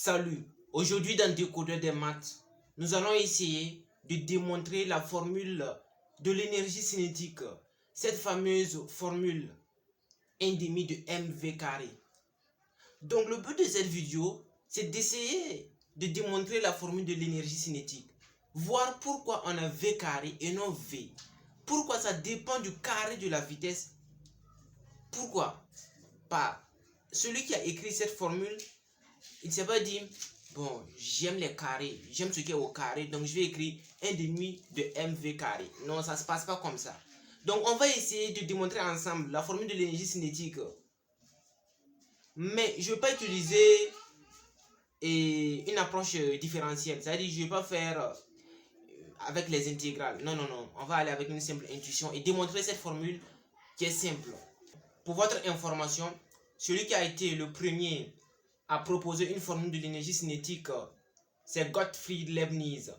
Salut, aujourd'hui dans Décodeur des maths, nous allons essayer de démontrer la formule de l'énergie cinétique, cette fameuse formule 1/2 de mv carré. Donc le but de cette vidéo, c'est d'essayer de démontrer la formule de l'énergie cinétique, voir pourquoi on a v carré et non v, pourquoi ça dépend du carré de la vitesse, pourquoi pas celui qui a écrit cette formule. Il ne s'est pas dit, bon, j'aime les carrés, j'aime ce qui est au carré, donc je vais écrire 1/2 de mv carré. Non, ça ne se passe pas comme ça. Donc, on va essayer de démontrer ensemble la formule de l'énergie cinétique. Mais je ne vais pas utiliser une approche différentielle. C'est-à-dire, je ne vais pas faire avec les intégrales. Non, non, non. On va aller avec une simple intuition et démontrer cette formule qui est simple. Pour votre information, celui qui a été le premier a proposé une formule de l'énergie cinétique, c'est Gottfried Leibniz.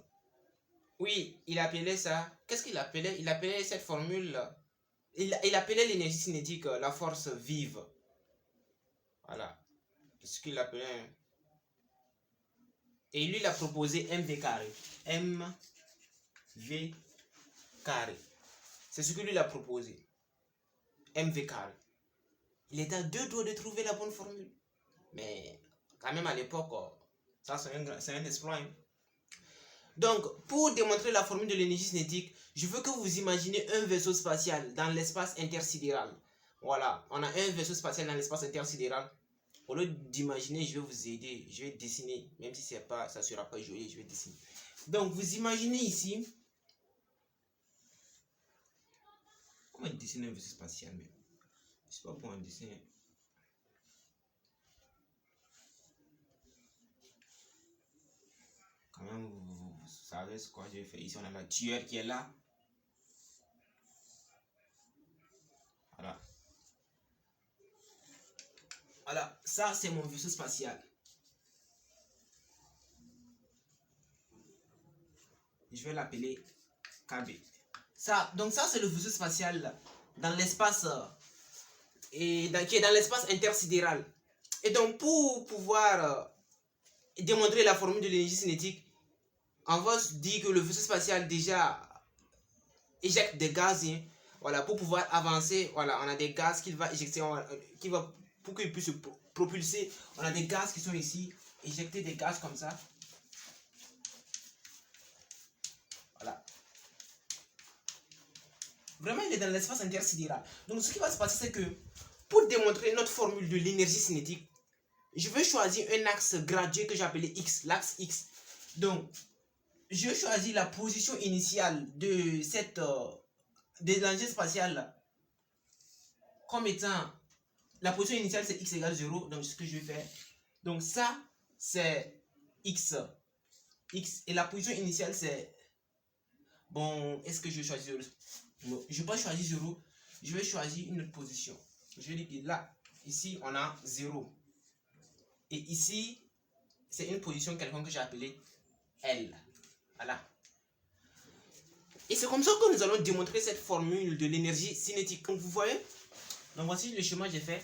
Oui, il appelait ça, qu'est-ce qu'il appelait? Il appelait cette formule, il appelait l'énergie cinétique la force vive. Voilà, c'est ce qu'il appelait. Et lui, il a proposé mv carré. mv carré. C'est ce que lui, il a proposé. mv carré. Il était à 2 doigts de trouver la bonne formule. Mais quand même à l'époque, ça c'est un exploit. Hein. Donc, pour démontrer la formule de l'énergie cinétique, je veux que vous imaginez un vaisseau spatial dans l'espace intersidéral. Voilà, on a un vaisseau spatial dans l'espace intersidéral. Au lieu d'imaginer, je vais vous aider, je vais dessiner, même si ça ne sera pas joli, je vais dessiner. Donc, vous imaginez ici, comment dessiner un vaisseau spatial, mais je ne sais pas comment dessiner. Quand même, vous savez ce que je vais faire. Ici, on a la tueur qui est là. Voilà. Voilà, ça c'est mon vaisseau spatial. Je vais l'appeler KB. Donc ça c'est le vaisseau spatial dans l'espace qui est dans l'espace intersidéral. Et donc pour pouvoir démontrer la formule de l'énergie cinétique, on va se dire que le vaisseau spatial déjà éjecte des gaz. Hein. Voilà, pour pouvoir avancer, voilà, on a des gaz qu'il va éjecter, pour qu'il puisse se propulser. On a des gaz qui sont ici, éjecter des gaz comme ça. Voilà. Vraiment, il est dans l'espace intersidéral. Donc, ce qui va se passer, c'est que pour démontrer notre formule de l'énergie cinétique, je vais choisir un axe gradué que j'appelais X, l'axe X. Donc, je choisis la position initiale de l'engin spatial comme étant la position initiale, c'est X égale 0. Donc, ce que je vais faire, donc ça, c'est X. Et la position initiale, c'est, bon, est-ce que je vais choisir 0? Bon, je ne vais pas choisir 0. Je vais choisir une autre position. Je vais dire que là, ici, on a 0. Et ici, c'est une position quelconque que j'ai appelée L. Voilà. Et c'est comme ça que nous allons démontrer cette formule de l'énergie cinétique. Donc, vous voyez, donc voici le chemin que j'ai fait.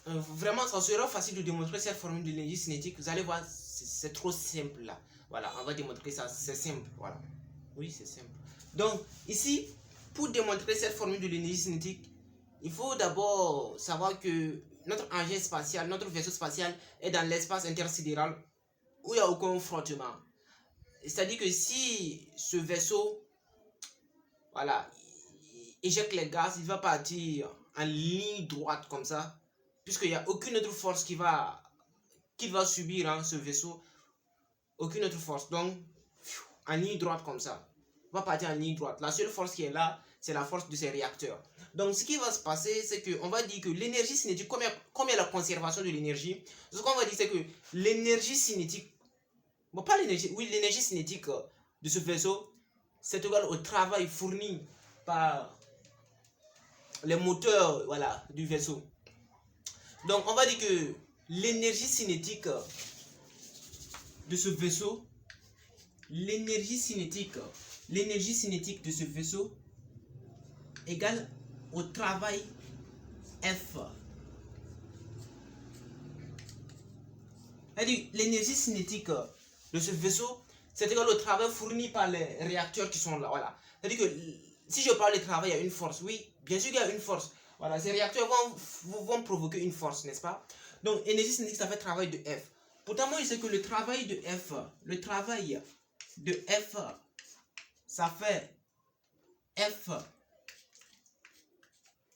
Vraiment, ça sera facile de démontrer cette formule de l'énergie cinétique. Vous allez voir, c'est trop simple là. Voilà, on va démontrer ça, c'est simple. Voilà. Oui, c'est simple. Donc, ici, pour démontrer cette formule de l'énergie cinétique, il faut d'abord savoir que notre engin spatial, notre vaisseau spatial est dans l'espace intersidéral où il n'y a aucun frottement. C'est-à-dire que si ce vaisseau, voilà, éjecte les gaz, il va partir en ligne droite comme ça, puisqu'il n'y a aucune autre force qu'il va subir, hein, ce vaisseau. Aucune autre force. Donc, en ligne droite comme ça. Il va partir en ligne droite. La seule force qui est là, c'est la force de ses réacteurs. Donc, ce qui va se passer, c'est qu'on va dire que l'énergie cinétique, comme il y a la conservation de l'énergie, ce qu'on va dire, c'est que l'énergie cinétique, bon, pas l'énergie, oui, l'énergie cinétique de ce vaisseau, c'est égal au travail fourni par les moteurs, voilà, du vaisseau. Donc, on va dire que l'énergie cinétique de ce vaisseau, l'énergie cinétique de ce vaisseau égale au travail F. C'est-à-dire, l'énergie cinétique de ce vaisseau, c'est égal au travail fourni par les réacteurs qui sont là. Voilà. C'est-à-dire que si je parle de travail, il y a une force. Oui, bien sûr qu'il y a une force. Voilà, ces réacteurs vont provoquer une force, n'est-ce pas? Donc, énergie cinétique, ça fait travail de F. Pourtant, moi, je sais que le travail de F, ça fait F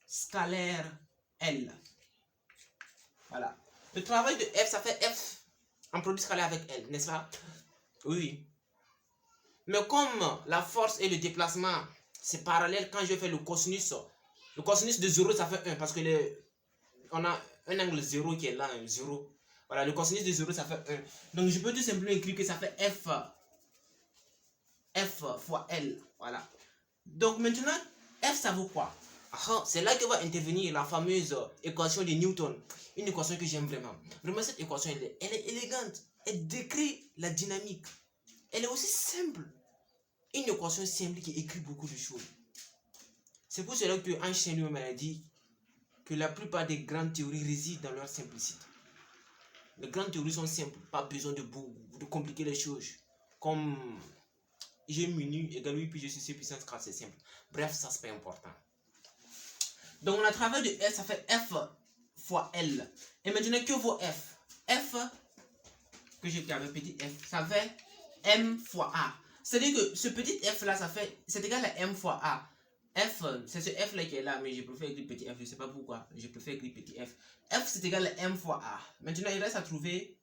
scalaire L. Voilà. Le travail de F, ça fait F en produit scalaire avec L, n'est-ce pas? Oui. Mais comme la force et le déplacement, c'est parallèle, quand je fais le cosinus de 0, ça fait 1, parce que on a un angle 0 qui est là, 0. Voilà, le cosinus de 0, ça fait 1. Donc, je peux tout simplement écrire que ça fait F fois L. Voilà. Donc, maintenant, F, ça vaut quoi? C'est là que va intervenir la fameuse équation de Newton. Une équation que j'aime vraiment. Vraiment, cette équation, elle est élégante. Elle décrit la dynamique. Elle est aussi simple. Une équation simple qui écrit beaucoup de choses. C'est pour cela que Einstein lui-même a dit que la plupart des grandes théories résident dans leur simplicité. Les grandes théories sont simples, pas besoin de compliquer les choses. Comme G mu égale 8 puis G sur C puissance 4, c'est simple. Bref, ça c'est pas important. Donc, le travail de F, ça fait F fois L. Et maintenant, que vaut F? F, que j'ai écrit avec petit f, ça fait M fois A. C'est-à-dire que ce petit f là, c'est égal à M fois A. F, c'est ce f là qui est là, mais je préfère écrire petit f, je ne sais pas pourquoi. Je préfère écrire petit f. F, c'est égal à M fois A. Maintenant, il reste à trouver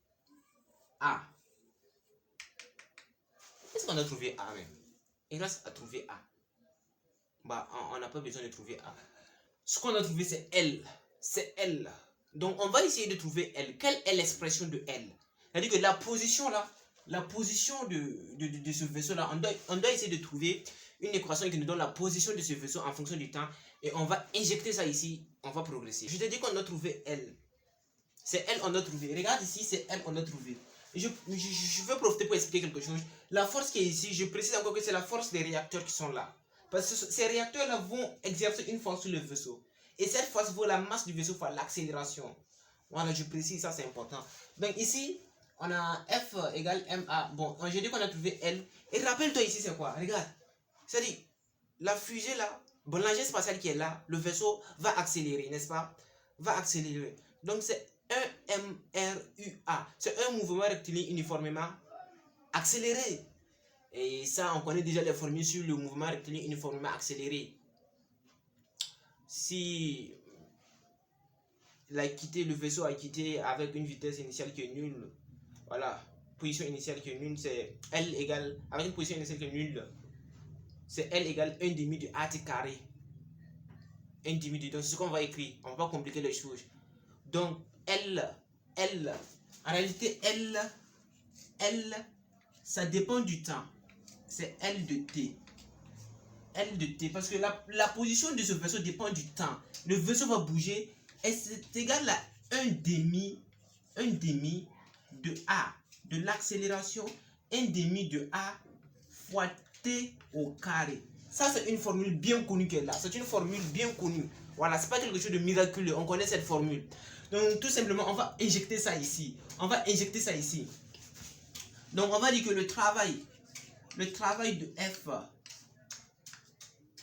A. Est-ce qu'on a trouvé A même? Il reste à trouver A. Bah, on n'a pas besoin de trouver A. Ce qu'on a trouvé, c'est L. C'est L. Donc, on va essayer de trouver L. Quelle est l'expression de L? C'est-à-dire que la position là, la position de ce vaisseau-là, on doit essayer de trouver une équation qui nous donne la position de ce vaisseau en fonction du temps. Et on va injecter ça ici, on va progresser. Je te dis qu'on a trouvé L. C'est L, on a trouvé. Regarde ici, c'est L, on a trouvé. Je veux profiter pour expliquer quelque chose. La force qui est ici, je précise encore que c'est la force des réacteurs qui sont là. Parce que ces réacteurs-là vont exercer une force sur le vaisseau. Et cette force vaut la masse du vaisseau fois l'accélération. Voilà, je précise, ça c'est important. Donc ici, on a F égale MA. Bon, j'ai dit qu'on a trouvé L. Et rappelle-toi ici, c'est quoi? Regarde. C'est-à-dire, la fusée là, bon, l'engin spatial qui est là, le vaisseau va accélérer, n'est-ce pas? Va accélérer. Donc c'est 1MRUA. C'est un mouvement rectiligne uniformément accéléré. Et ça, on connaît déjà les formules sur le mouvement rectiligne uniformément accéléré. Si le vaisseau a quitté avec une vitesse initiale qui est nulle, voilà, position initiale qui est nulle, c'est L égale, avec une position initiale qui est nulle, c'est L égale 1 demi de AT carré. 1 demi de, donc c'est ce qu'on va écrire, on va pas compliquer les choses. Donc L, en réalité L, ça dépend du temps. C'est L de T. L de T, parce que la position de ce vaisseau dépend du temps. Le vaisseau va bouger et c'est égal à 1 demi de A, de l'accélération, 1 demi de A fois T au carré. Ça, c'est une formule bien connue qui est là. C'est une formule bien connue. Voilà, c'est pas quelque chose de miraculeux. On connaît cette formule. Donc, tout simplement, on va injecter ça ici. Donc, on va dire que le travail de F,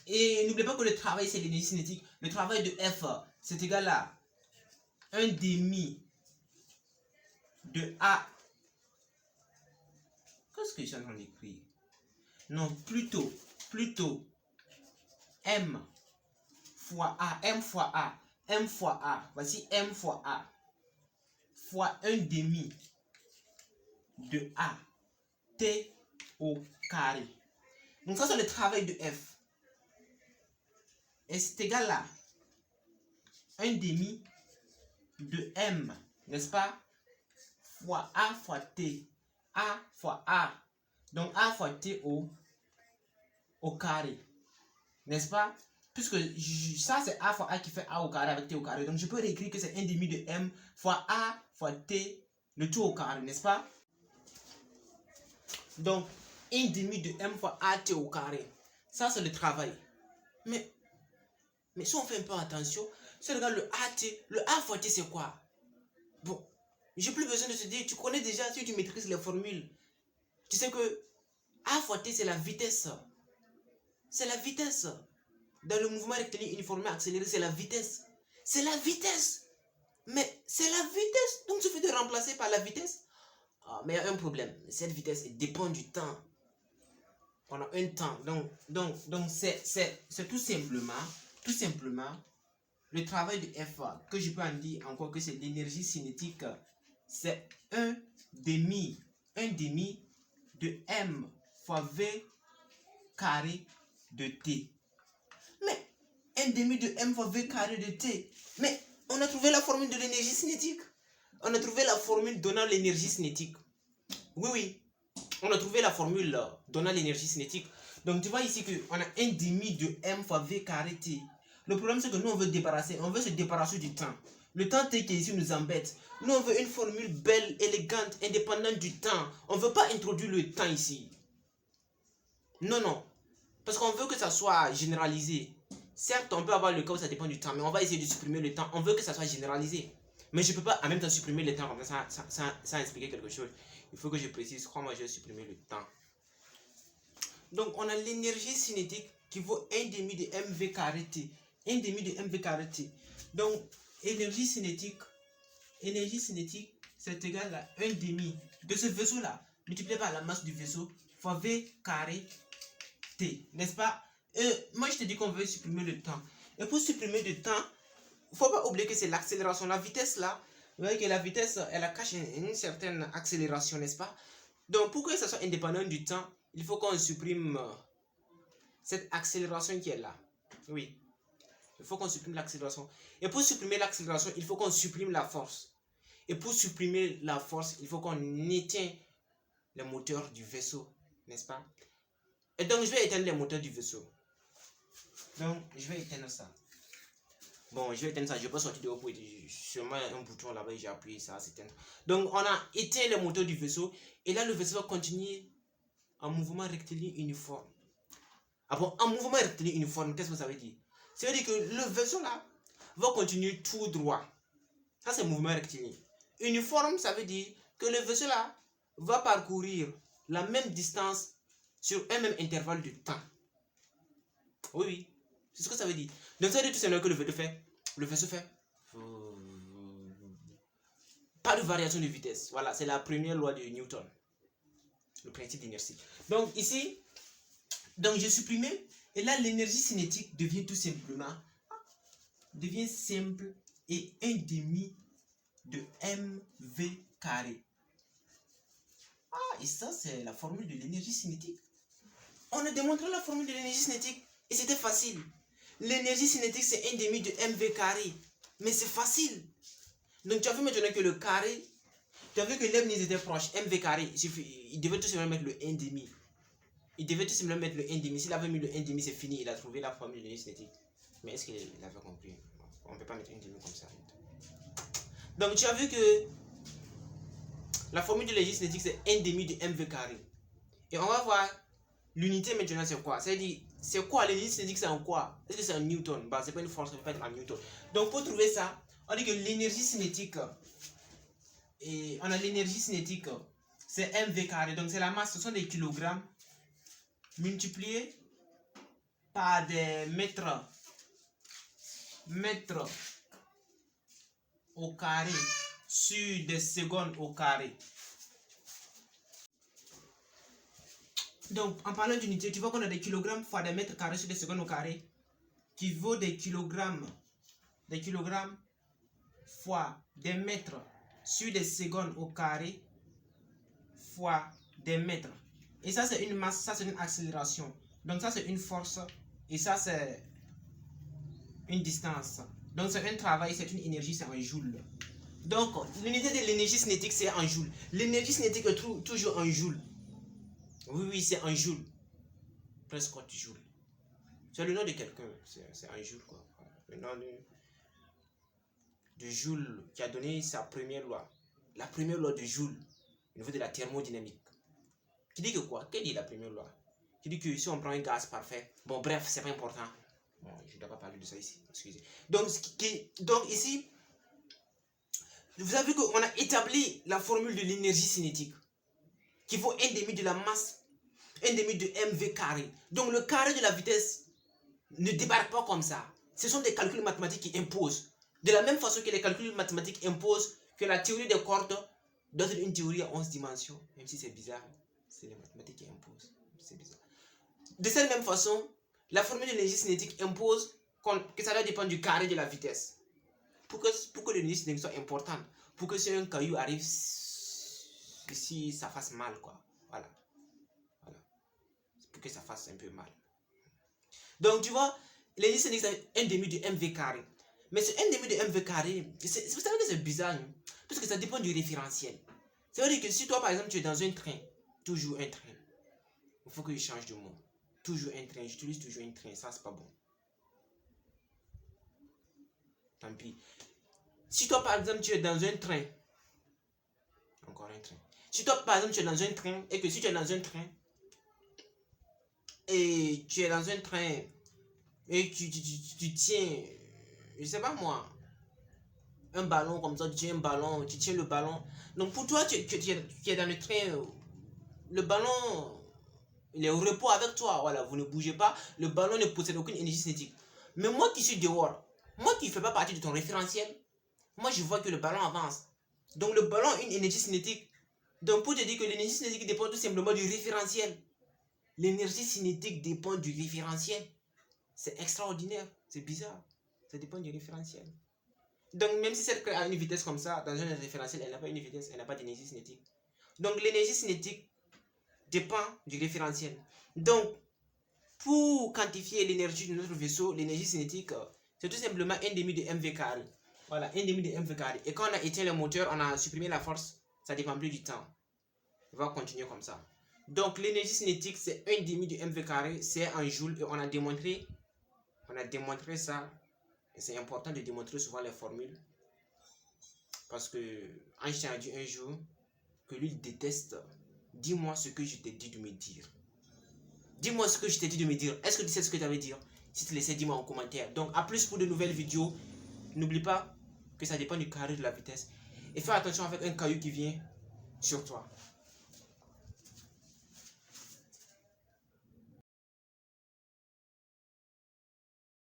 et n'oubliez pas que le travail, c'est l'énergie cinétique. Le travail de F, c'est égal à 1 demi de A. Qu'est-ce que je suis en train d'écrire? Non, plutôt M fois A. Voici M fois A. Fois 1 demi de A. T au carré. Donc ça, c'est le travail de F. Et c'est égal à 1 demi de M, n'est-ce pas? Fois A fois T. A fois A. Donc A fois T au carré. N'est-ce pas? Puisque ça c'est A fois A qui fait A au carré avec T au carré. Donc je peux réécrire que c'est 1 demi de M fois A fois T, le tout au carré, n'est-ce pas? Donc 1 demi de M fois A T au carré. Ça c'est le travail. Mais si on fait un peu attention, si on regarde le AT, le A fois T c'est quoi? Bon, J'ai plus besoin de te dire, tu connais déjà, si tu maîtrises les formules. Tu sais que A fois T, c'est la vitesse. C'est la vitesse. Dans le mouvement rectiligne uniformément accéléré, c'est la vitesse. C'est la vitesse. Mais c'est la vitesse. Donc, tu fais de remplacer par la vitesse. Ah, mais il y a un problème. Cette vitesse dépend du temps. On a un temps. Donc c'est tout simplement, le travail de F que je peux en dire encore que c'est l'énergie cinétique. C'est un demi de M fois V carré de T. Mais un demi de M fois V carré de T. Mais on a trouvé la formule de l'énergie cinétique. On a trouvé la formule donnant l'énergie cinétique. Oui, oui. On a trouvé la formule donnant l'énergie cinétique. Donc tu vois ici qu'on a un demi de M fois V carré T. Le problème c'est que nous on veut se débarrasser du temps. Le temps T qui est ici nous embête. Nous on veut une formule belle, élégante, indépendante du temps. On ne veut pas introduire le temps ici. Non, non. Parce qu'on veut que ça soit généralisé. Certes, on peut avoir le cas où ça dépend du temps, mais on va essayer de supprimer le temps. On veut que ça soit généralisé. Mais je ne peux pas en même temps supprimer le temps comme ça sans expliquer quelque chose. Il faut que je précise, crois-moi, je vais supprimer le temps. Donc, on a l'énergie cinétique qui vaut 1 demi de mv carré t. 1 demi de mv carré t. Donc, énergie cinétique, c'est égal à 1 demi de ce vaisseau-là, multiplié par la masse du vaisseau, fois v carré t. N'est-ce pas? Moi, je te dis qu'on veut supprimer le temps. Et pour supprimer le temps, il ne faut pas oublier que c'est l'accélération. La vitesse, là, vous voyez que la vitesse, elle cache une certaine accélération, n'est-ce pas? Donc, pour que ça soit indépendant du temps, il faut qu'on supprime cette accélération qui est là. Oui. Il faut qu'on supprime l'accélération. Et pour supprimer l'accélération, il faut qu'on supprime la force. Et pour supprimer la force, il faut qu'on éteigne le moteur du vaisseau, n'est-ce pas? Et donc, je vais éteindre le moteur du vaisseau. Donc, je vais éteindre ça. Bon, je vais éteindre ça. Je peux sortir de haut pour sûrement un bouton là-bas. J'ai appuyé ça, s'éteindre. Donc, on a éteint le moteur du vaisseau. Et là, le vaisseau va continuer en mouvement rectiligne uniforme. Ah bon, en mouvement rectiligne uniforme, qu'est-ce que ça veut dire? Ça veut dire que le vaisseau là va continuer tout droit. Ça, c'est mouvement rectiligne. Uniforme, ça veut dire que le vaisseau là va parcourir la même distance sur un même intervalle de temps. Oui, oui. C'est ce que ça veut dire. Donc ça veut dire tout simplement que le vaisseau fait pas de variation de vitesse. Voilà, c'est la première loi de Newton. Le principe d'inertie. Donc ici, j'ai supprimé. Et là, l'énergie cinétique devient tout simplement simple et 1 demi de mv carré. Ah, et ça, c'est la formule de l'énergie cinétique. On a démontré la formule de l'énergie cinétique et c'était facile. L'énergie cinétique, c'est 1 demi de mv carré. Mais c'est facile. Donc, tu as vu maintenant que le carré, tu as vu que Leibniz était proche. Mv carré, il devait tout simplement mettre le 1 demi. Il devait tout simplement mettre le 1 demi. S'il avait mis le 1 demi, c'est fini. Il a trouvé la formule de l'énergie cinétique. Mais est-ce qu'il avait compris? On ne peut pas mettre 1 demi comme ça. Donc, tu as vu que la formule de l'énergie cinétique, c'est 1 demi de mv carré. Et on va voir l'unité maintenant, c'est quoi? C'est-à-dire, c'est quoi l'énergie cinétique? C'est en quoi? Est-ce que c'est en Newton? Bah, c'est pas une force, ça ne peut pas être en Newton. Donc, pour trouver ça, on dit que l'énergie cinétique, et on a l'énergie cinétique, c'est mv carré. Donc, c'est la masse, ce sont des kilogrammes multipliés par des mètres au carré sur des secondes au carré. Donc, en parlant d'unité, tu vois qu'on a des kilogrammes fois des mètres carrés sur des secondes au carré qui vaut des kilogrammes fois des mètres sur des secondes au carré fois des mètres. Et ça, c'est une masse, ça, c'est une accélération. Donc, ça, c'est une force et ça, c'est une distance. Donc, c'est un travail, c'est une énergie, c'est en joule. Donc, l'unité de l'énergie cinétique, c'est en joule. L'énergie cinétique est toujours en joule. Oui, oui, c'est en joule. Presque quoi, tu joules. C'est le nom de quelqu'un, c'est un joule, quoi. Le nom de Joule qui a donné sa première loi. La première loi de Joule, au niveau de la thermodynamique. Qui dit que quoi? Quelle est la première loi? Qui dit que si on prend un gaz parfait, bon, bref, c'est pas important. Bon, je ne dois pas parler de ça ici, excusez. Donc ici, vous avez vu qu'on a établi la formule de l'énergie cinétique qui vaut 1/2 de la masse, 1/2 de mv carré. Donc le carré de la vitesse ne débarque pas comme ça. Ce sont des calculs mathématiques qui imposent. De la même façon que les calculs mathématiques imposent que la théorie des cordes doit être une théorie à 11 dimensions. Même si c'est bizarre, c'est les mathématiques qui imposent. C'est bizarre. De cette même façon, la formule de l'énergie cinétique impose que ça doit dépendre du carré de la vitesse. Pour que l'énergie cinétique soit importante, pour que si un caillou arrive ici, ça fasse mal, quoi. Voilà. Pour que ça fasse un peu mal. Donc, tu vois, l'énergie cinétique, c'est 1/2 de mv carré. Mais ce 1/2 de mv carré, vous savez que c'est bizarre, hein? Parce que ça dépend du référentiel. Ça veut dire que si toi, par exemple, tu es dans un train, toujours un train, il faut que je change de mot. Toujours un train, j'utilise toujours un train, ça c'est pas bon. Tant pis. Si toi, par exemple, tu es dans un train, encore un train. Si toi, par exemple, tu es dans un train, et que si tu es dans un train, et tu es dans un train, et tu tiens, je sais pas moi, un ballon comme ça, tu tiens un ballon, tu tiens le ballon. Donc pour toi, tu es dans le train, le ballon, il est au repos avec toi, voilà, vous ne bougez pas, le ballon ne possède aucune énergie cinétique. Mais moi qui suis dehors, moi qui ne fais pas partie de ton référentiel, moi je vois que le ballon avance. Donc le ballon a une énergie cinétique. Donc pour te dire que l'énergie cinétique dépend tout simplement du référentiel. L'énergie cinétique dépend du référentiel. C'est extraordinaire, c'est bizarre. Ça dépend du référentiel. Donc même si cette clé a une vitesse comme ça, dans un référentiel, elle n'a pas une vitesse, elle n'a pas d'énergie cinétique. Donc l'énergie cinétique dépend du référentiel. Donc pour quantifier l'énergie de notre vaisseau, l'énergie cinétique, c'est tout simplement 1/2 de mv carré. Voilà, 1/2 de mv carré. Et quand on a éteint le moteur, on a supprimé la force, ça dépend plus du temps. On va continuer comme ça. Donc l'énergie cinétique, c'est 1/2 de mv carré, c'est en joules, et on a démontré ça. Et c'est important de démontrer souvent les formules. Parce que Einstein a dit un jour que lui il déteste. Dis-moi ce que je t'ai dit de me dire. Dis-moi ce que je t'ai dit de me dire. Est-ce que tu sais ce que tu avais dit? Si tu le sais, dis-moi en commentaire. Donc à plus pour de nouvelles vidéos. N'oublie pas que ça dépend du carré de la vitesse. Et fais attention avec un caillou qui vient sur toi.